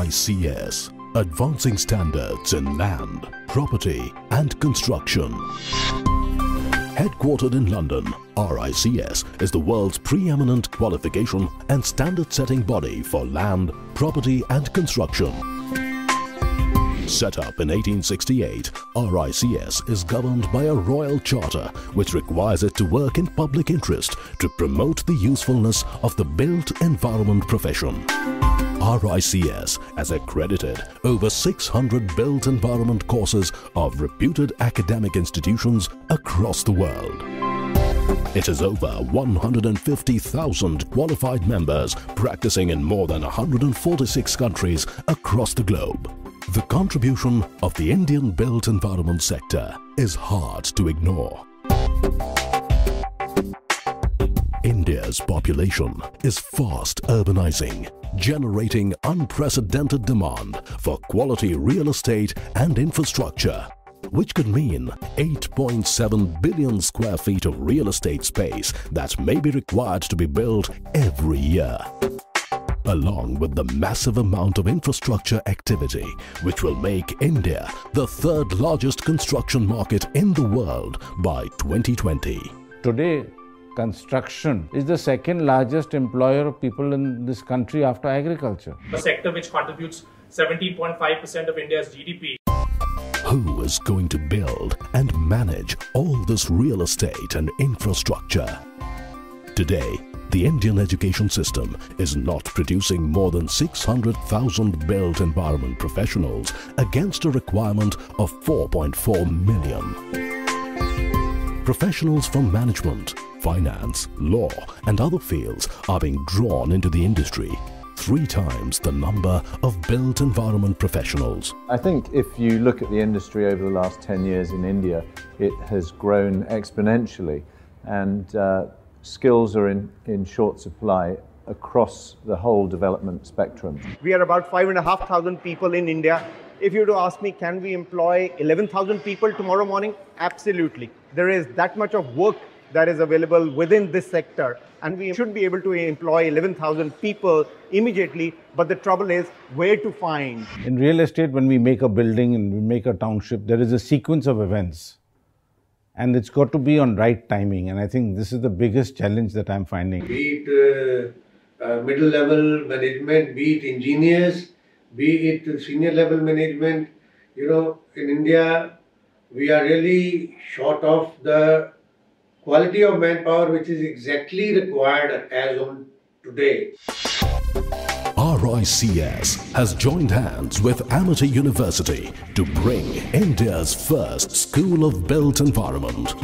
RICS, advancing standards in land, property and construction. Headquartered in London, RICS is the world's preeminent qualification and standard-setting body for land, property and construction. Set up in 1868, RICS is governed by a royal charter which requires it to work in public interest to promote the usefulness of the built environment profession. RICS has accredited over 600 built environment courses of reputed academic institutions across the world. It has over 150,000 qualified members practicing in more than 146 countries across the globe. The contribution of the Indian built environment sector is hard to ignore. India's population is fast urbanizing, generating unprecedented demand for quality real estate and infrastructure, which could mean 8.7 billion square feet of real estate space that may be required to be built every year, along with the massive amount of infrastructure activity, which will make India the third largest construction market in the world by 2020. Today, construction is the second largest employer of people in this country after agriculture. A sector which contributes 17.5% of India's GDP. Who is going to build and manage all this real estate and infrastructure? Today, the Indian education system is not producing more than 600,000 built environment professionals against a requirement of 4.4 million. Professionals from management, finance, law and other fields are being drawn into the industry, 3 times the number of built environment professionals. I think if you look at the industry over the last 10 years in India, it has grown exponentially, and skills are in short supply across the whole development spectrum. We are about 5,500 people in India. If you were to ask me, can we employ 11,000 people tomorrow morning? Absolutely. There is that much of work that is available within this sector, and we should be able to employ 11,000 people immediately, but the trouble is where to find. In real estate, when we make a building and we make a township, there is a sequence of events, and it's got to be on right timing, and I think this is the biggest challenge that I'm finding. Be it middle level management, be it engineers, be it senior level management, in India we are really short of the quality of manpower which is exactly required as on today. RICS has joined hands with Amity University to bring India's first School of Built Environment.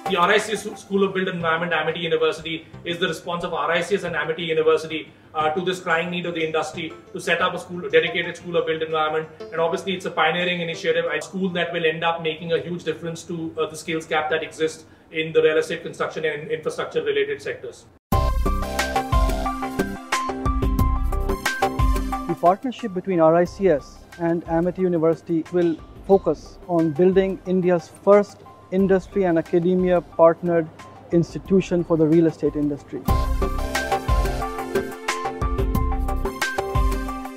The RICS School of Built Environment, Amity University, is the response of RICS and Amity University to this crying need of the industry to set up a dedicated School of Built Environment. And obviously it's a pioneering initiative, a school that will end up making a huge difference to the skills gap that exists in the real estate, construction and infrastructure related sectors. The partnership between RICS and Amity University will focus on building India's first industry and academia partnered institution for the real estate industry.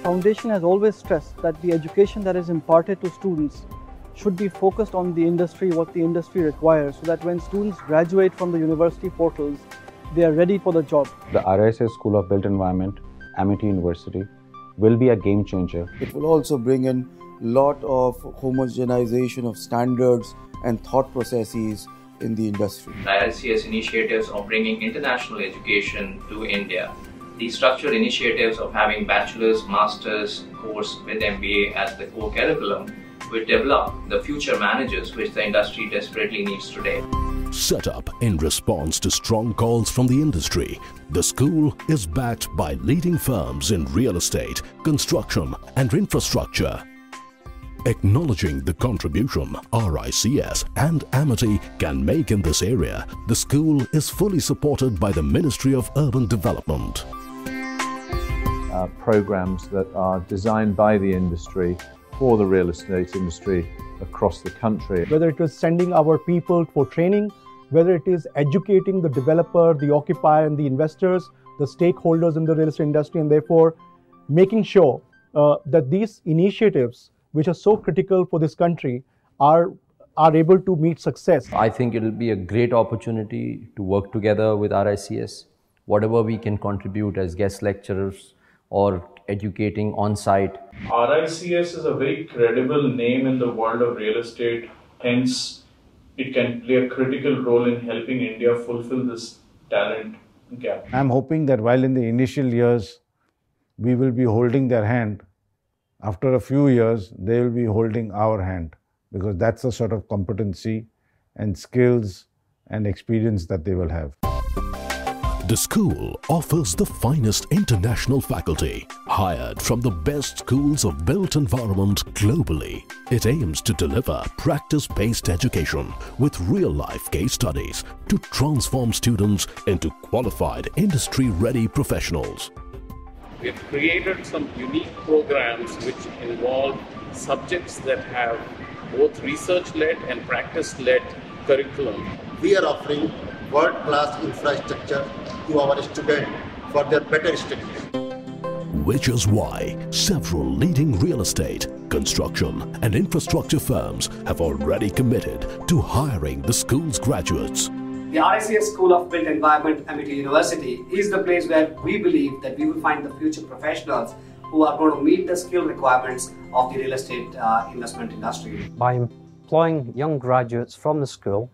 Foundation has always stressed that the education that is imparted to students should be focused on the industry, what the industry requires, so that when students graduate from the university portals, they are ready for the job. The RICS School of Built Environment, Amity University, will be a game changer. It will also bring in a lot of homogenization of standards and thought processes in the industry. RICS initiatives of bringing international education to India, the structured initiatives of having bachelor's, master's course with MBA as the core curriculum will develop the future managers which the industry desperately needs today. Set up in response to strong calls from the industry, the school is backed by leading firms in real estate, construction and infrastructure. Acknowledging the contribution RICS and Amity can make in this area, the school is fully supported by the Ministry of Urban Development. Programs that are designed by the industry for the real estate industry across the country. Whether it is sending our people for training, whether it is educating the developer, the occupier and the investors, the stakeholders in the real estate industry, and therefore making sure that these initiatives, which are so critical for this country, are able to meet success. I think it will be a great opportunity to work together with RICS. Whatever we can contribute as guest lecturers or educating on site. RICS is a very credible name in the world of real estate, hence it can play a critical role in helping India fulfill this talent gap. I'm hoping that while in the initial years we will be holding their hand, after a few years they will be holding our hand, because that's the sort of competency and skills and experience that they will have. The school offers the finest international faculty, hired from the best schools of built environment globally. It aims to deliver practice-based education with real-life case studies to transform students into qualified industry-ready professionals. We've created some unique programs which involve subjects that have both research-led and practice-led curriculum. We are offering world-class infrastructure to our students for their better studies. Which is why several leading real estate, construction and infrastructure firms have already committed to hiring the school's graduates. The RICS School of Built Environment, Amity University, is the place where we believe that we will find the future professionals who are going to meet the skill requirements of the real estate investment industry. By employing young graduates from the school,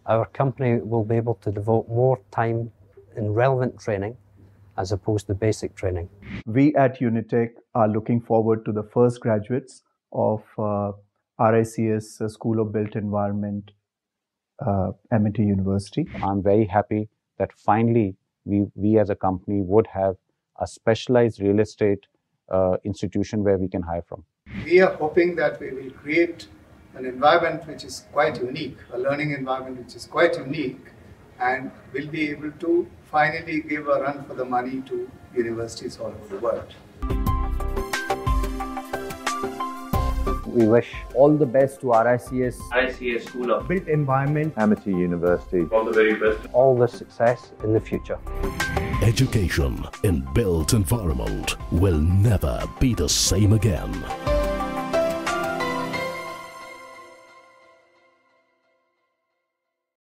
our company will be able to devote more time in relevant training as opposed to basic training. We at Unitech are looking forward to the first graduates of RICS School of Built Environment, Amity University. I'm very happy that finally we as a company would have a specialized real estate institution where we can hire from. We are hoping that we will create an environment which is quite unique, a learning environment which is quite unique, and will be able to finally give a run for the money to universities all over the world. We wish all the best to RICS School of Built Environment, Amity University. All the very best. All the success in the future. Education in built environment will never be the same again.